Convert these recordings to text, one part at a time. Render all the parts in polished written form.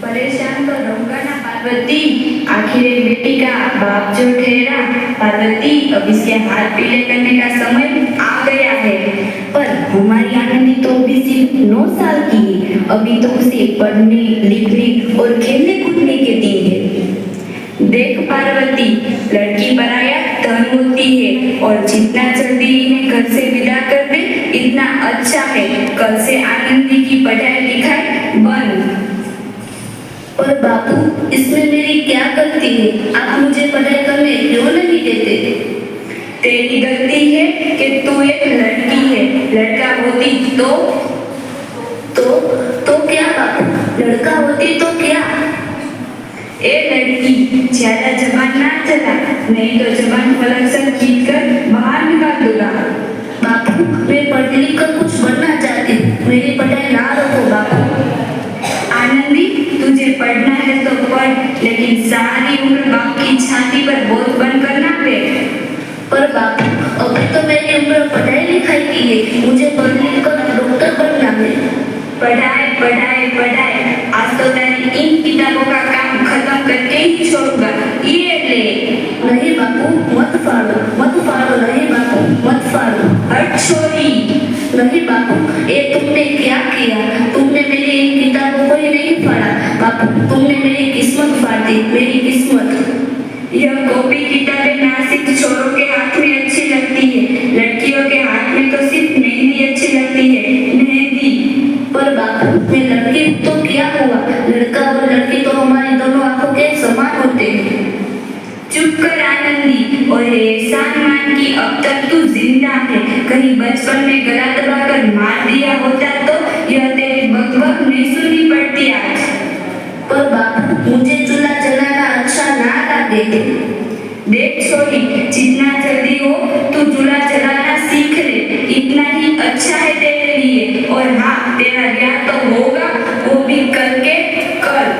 परेशान तो रहूंगा ना पार्वती। आखिर एक बेटी का बाप जो ठहरा। पार्वती, अब इसके हाथ पीले करने का समय आ गया है। पर हमारी आनंदी तो अभी सिर्फ 9 साल की है। अभी तो उसे पढ़ने लिखने और खेलने कूदने के दिन है। देख पार्वती, लड़की पराया धन होती है और जितना जल्दी इन्हें घर से विदा कर दे इतना अच्छा है। कल से आनंदी की पढ़ाई लिखाई बंद। और बापू, इसमें मेरी क्या गलती है? आप मुझे पढ़ाई करने क्यों नहीं देते? तेरी गलती है कि तू एक लड़की है। लड़का होती तो क्या बापू? लड़का होती तो क्या? ए लड़की, ज्यादा जबान ना चला, नहीं तो जबान फलक से खींच कर बाहर निकाल दूंगा। बापू, मैं पढ़ लिख कर कुछ बनना चाहती हूँ। मेरी पढ़ाई ना रोको बापू। आनंदी, तुझे पढ़ना है तो पढ़, लेकिन सारी उम्र बाप की छाती पर बोझ बनकर ना बैठ। पर बापू, अभी तो मेरी उम्र पढ़ाई लिखाई की है। मुझे पढ़ लिख कर डॉक्टर बनना है। पढ़ाई पढ़ाई पढ़ाई, आज तो तेरी इन किताबों का काम खत्म करके ही छोड़ूंगा। ये ले। नहीं बापू, मत फाड़ो, मत फाड़ो। नहीं बापू, मत फाड़ो। हट छोरी। नहीं बापू, ये तुमने क्या किया? तुमने मेरी इन किताबों को ही नहीं फाड़ा बापू, तुमने मेरी किस्मत फाड़ दी, मेरी किस्मत। यह कॉपी किताबें नासिक छोरों के हाथ में अच्छी लगती है, लड़कियों के हाथ में तो सिर्फ मेहंदी अच्छी लगती है, मेहंदी। पर बापू, मैं लड़की तो क्या हुआ? लड़का और लड़की तो हमारी दोनों आंखों के समान होते हैं। चुप कर आनंदी, और एहसान मान की अब तक तू जिंदा है। कहीं बचपन में गला दबाकर मार दिया होता तो यह तेरी बकबक नहीं सुननी पड़ती आज। पर बापू, मुझे चूल्हा जलाना अच्छा ना लगे। देख छोरी, जितना जल्दी हो तू चूल्हा जलाना सीख ले, इतना ही अच्छा है तेरे लिए। और हाँ, तेरा ब्याह तो होगा, वो भी करके कल।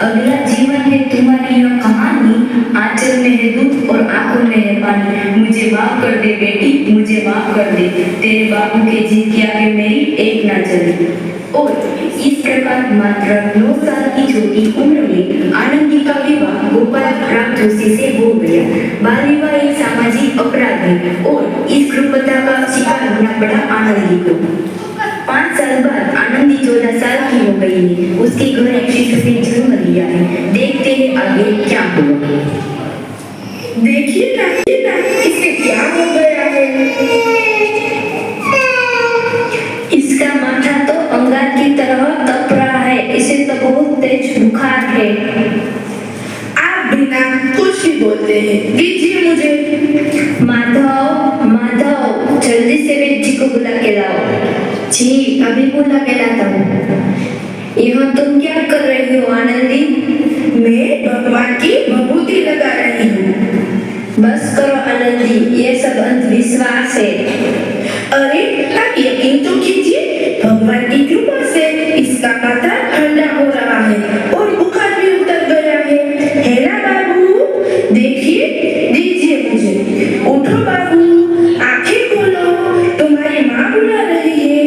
अगला जीवन है तुम्हारी यह कहानी। आंचल में है दूध और आंखों में है पानी। मुझे माफ कर दे बेटी, मुझे माफ कर दे। तेरे बापू के जीत के आगे मेरी एक ना चली। और इस प्रकार मात्र 9 साल की छोटी उम्र में आनंदी का विवाह गोपाल राम जोशी से हो गया। बाल विवाह एक सामाजिक अपराध है और इस क्रूरता का शिकार होना पड़ा आनंदी को। 5 साल बाद आनंदी 14 साल की हो गई है। उसके घर एक शिशु ने जन्म लिया है। देखते हैं आगे क्या हुआ। देखिए ना, इसके क्या हो गया है। इसका माथा तो अंगार की तरह तप रहा है। इसे तो बहुत तेज बुखार है। आप बिना कुछ ही बोलते हैं, दीजिए मुझे। माधव, माधव, जल्दी से वेद जी को बुला के लाओ। जी, अभी बुला के लाता हूँ। यहाँ तुम क्या कर रही हो आनंदी? मैं भगवान की विभूति लगा रही हूँ। बस करो आनंदी, ये सब अंधविश्वास है। अरे आप यकीन तो कीजिए, भगवान की कृपा से इसका माथा ठंडा हो रहा है और बुखार भी उतर गया है ना बाबू? देखिए, दीजिए मुझे। उठो बाबू, आंखें खोलो, तुम्हारी माँ बुला रही है।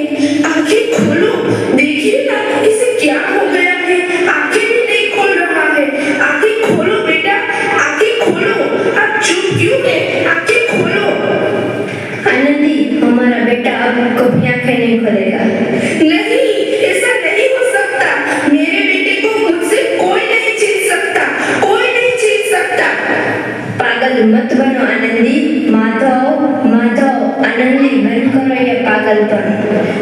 आंखें खोलो, देखिए ना इसे क्या हो गया है। आंखें भी नहीं खोल रहा है। आंखें खोलो बेटा, आंखें खोलो। आप चुप क्यों है? आंखें खोलो। आनंदी, हमारा बेटा अब कभी आंखें नहीं खोलेगा। नहीं, ऐसा नहीं हो सकता। मेरे बेटे को मुझसे कोई नहीं छीन सकता, कोई नहीं छीन सकता। पागल मत बनो आनंदी। माधव, माधव, आनंदी, बंद करो ये पागलपन।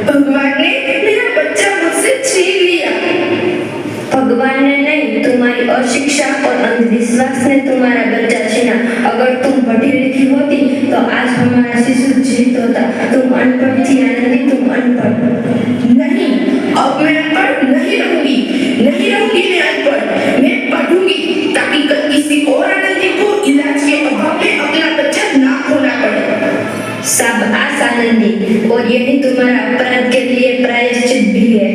भगवान ने मेरा बच्चा मुझसे छीन लिया। भगवान ने नहीं, तुम्हारी अशिक्षा और अंधविश्वास ने तुम्हारा बच्चा छीना। अगर तुम पढ़ी लिखी होती तो आज हमारा शिशु जीवित होता। तुम अनपढ़ थी आनंदी, तुम अनपढ़। नहीं, अब मैं अनपढ़ नहीं रहूंगी, नहीं रहूंगी मैं अनपढ़। मैं पढ़ूंगी ताकि कल किसी और आनंदी को इलाज के अभाव में अपना बच्चा ना खोना पड़े। शाबाश आनंदी, और यही तुम्हारा अपराध के लिए प्रायश्चित भी है।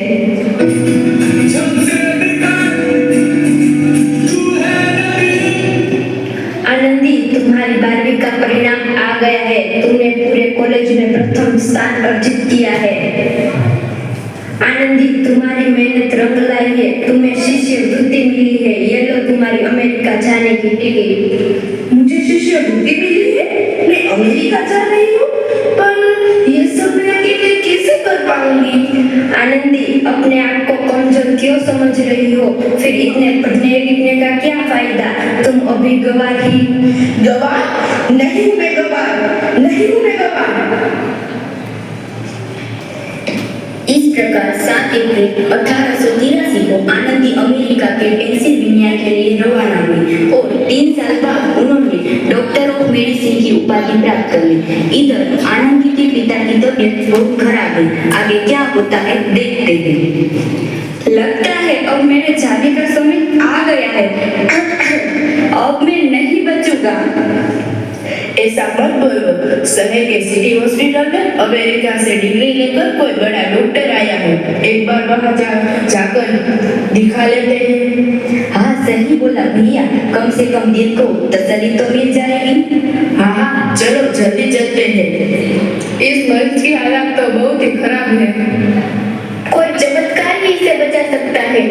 आनंदी, तुम्हारी 12वीं का परिणाम आ गया है। तुमने पूरे कॉलेज में प्रथम स्थान अर्जित किया है। आनंदी, तुम्हारी मेहनत रंग लाई है, तुम्हें शिष्यवृत्ति मिली है, ये लो तुम्हारी अमेरिका जाने की टिकट। मुझे शिष्यवृत्ति मिली है, मैं अमेरिका जा रही हूँ, पर ये सब मैं अकेले कैसे कर पाऊंगी? आनंदी, अपने आप को कमजोर क्यों समझ रही हो? फिर इतने पढ़ने लिखने का क्या फायदा? तुम अभी गवार ही। गवार? नहीं हूँ मैं गवार, नहीं हूँ मैं गवार। इस प्रकार 7 अप्रैल 1883 को आनंदी अमेरिका के पेंसिल्वेनिया के लिए रवाना हुई और 3 साल बाद उन्होंने डॉक्टर ऑफ मेडिसिन की उपाधि प्राप्त कर ली। इधर आनंदी के पिता की तबीयत बहुत खराब है। आगे क्या होता है देखते हैं। लगता है अब मेरे जाने का समय आ गया है। अब मैं नहीं बचूंगा। ऐसा मत बोलो, शहर के सिटी हॉस्पिटल में अमेरिका से डिग्री लेकर कोई बड़ा डॉक्टर आया है, एक बार वहाँ जाकर दिखा लेते हैं। हाँ, सही बोला भैया, कम से कम दिल को तसल्ली तो मिल जाएगी। हाँ, चलो जल्दी चलते हैं। इस मरीज की हालत तो बहुत ही खराब है। कोई चमत्कार ही इसे बचा सकता है।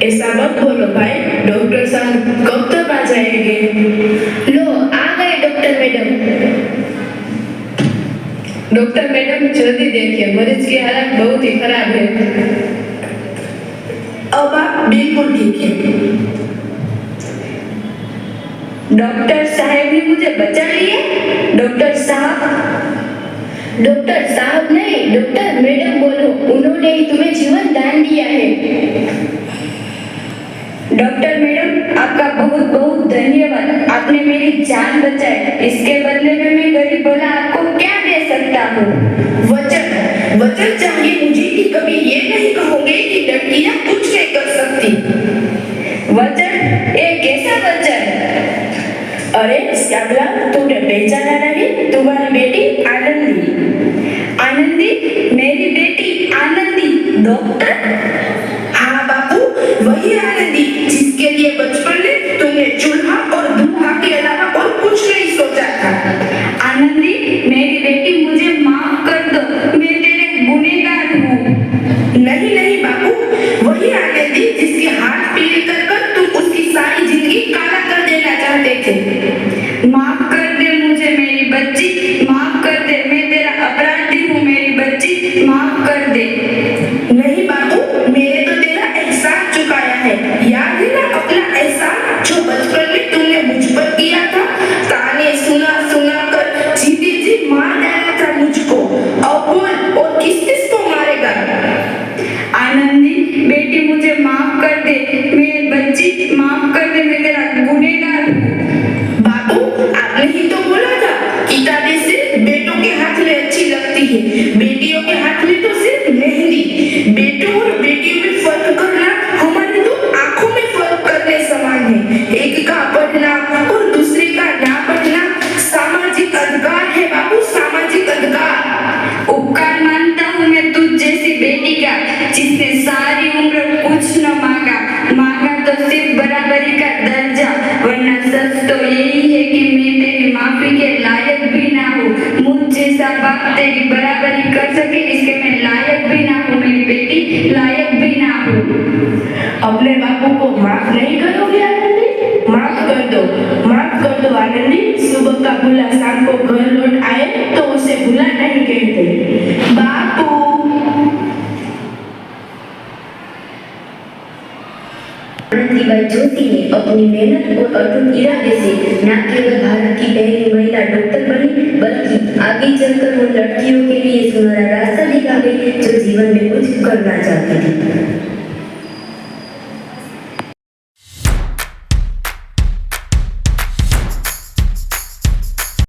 ऐसा मत बोलो भाई, डॉक्टर साहब कब तक आ जाएंगे? लो, आ गए डॉक्टर मैडम। डॉक्टर मैडम जल्दी देखिए, मरीज की हालत बहुत ही खराब है। अब आप बिल्कुल ठीक है। डॉक्टर साहब ने मुझे बचा लिया। डॉक्टर साहब नहीं, डॉक्टर मैडम बोलो, उन्होंने ही तुम्हें जीवन दान दिया है। डॉक्टर मैडम, आपका बहुत बहुत धन्यवाद, आपने मेरी जान बचाई। इसके बदले में मैं गरीब भोला आपको क्या दे सकता हूँ? वचन चाहिए मुझे कि कभी ये नहीं कहोगे कि लड़कियां कुछ नहीं कर सकती। वचन? एक कैसा वचन? अरे श्यामला, तुमने पहचाना नहीं? तुम्हारी बेटी आनंदी। आनंदी? मेरी बेटी आनंदी? डॉक्टर? हाँ बाबू, वही आनंदी जिसके लिए बचपन में तुमने चूल्हा और दूल्हा के अलावा और कुछ नहीं सोचा था। आनंदी, मेरी बेटी, मुझे माफ कर दो, मैं तेरे गुनहगार हूँ। नहीं बाबू, वही आनंदी जिसके हाथ पीले कर तुम उसकी सारी जिंदगी काला कर देना चाहते थे। माफ कर दे मुझे मेरी बच्ची, माफ कर दे, मैं तेरा अपराधी हूँ मेरी बच्ची, माफ कर दे। नहीं बाबू, मैंने तो तेरा एहसान चुकाया है। याद है ना अपना एहसान जो बचपन में तुमने मुझ पर किया था? ताने सुना कर जीते जी मार डाला था मुझको। अब बोल, और किस को मारेगा? आनंदी बेटी, मुझे माफ कर दे, मेरी बच्ची, माफ कर दे, मैं तेरा गुनहगार हूँ। बाबू, आपने ही तो बोला था किताबें सिर्फ बेटों के हाथ में अच्छी लगती है, बेटियों के हाथ में तो सिर्फ मेहंदी। बेटों और बेटियों में फर्क करना हमारी तो आंखों में फर्क करने समान है। एक का पढ़ना और दूसरे का ना पढ़ना सामाजिक अधिकार है बाबू, सामाजिक अधिकार। उपकार मानता हूँ मैं तुझ जैसी बेटी का, जिसने सारी उम्र कुछ न मांगा तो सिर्फ बराबरी का दर्जा, वरना सच तो यही है कि मैं तेरी माफी के लायक भी ना हूँ। मुझ जैसा बाप तेरी बराबरी कर सके, इसके मैं लायक भी ना हूँ मेरी बेटी, लायक भी ना हूँ। अपने बापू को माफ नहीं करोगे आनंदी? माफ कर दो आनंदी। सुबह का भूला शाम को घर लौट आए तो उसे भूला नहीं कहते। बापू। आनंदीबाई जोशी ने अपनी मेहनत और अटूट इरादे से न केवल भारत की पहली महिला डॉक्टर बनी, बल्कि आगे चलकर उन लड़कियों के लिए सुनहरा रास्ता दिखा गई जो जीवन में कुछ करना चाहती थी।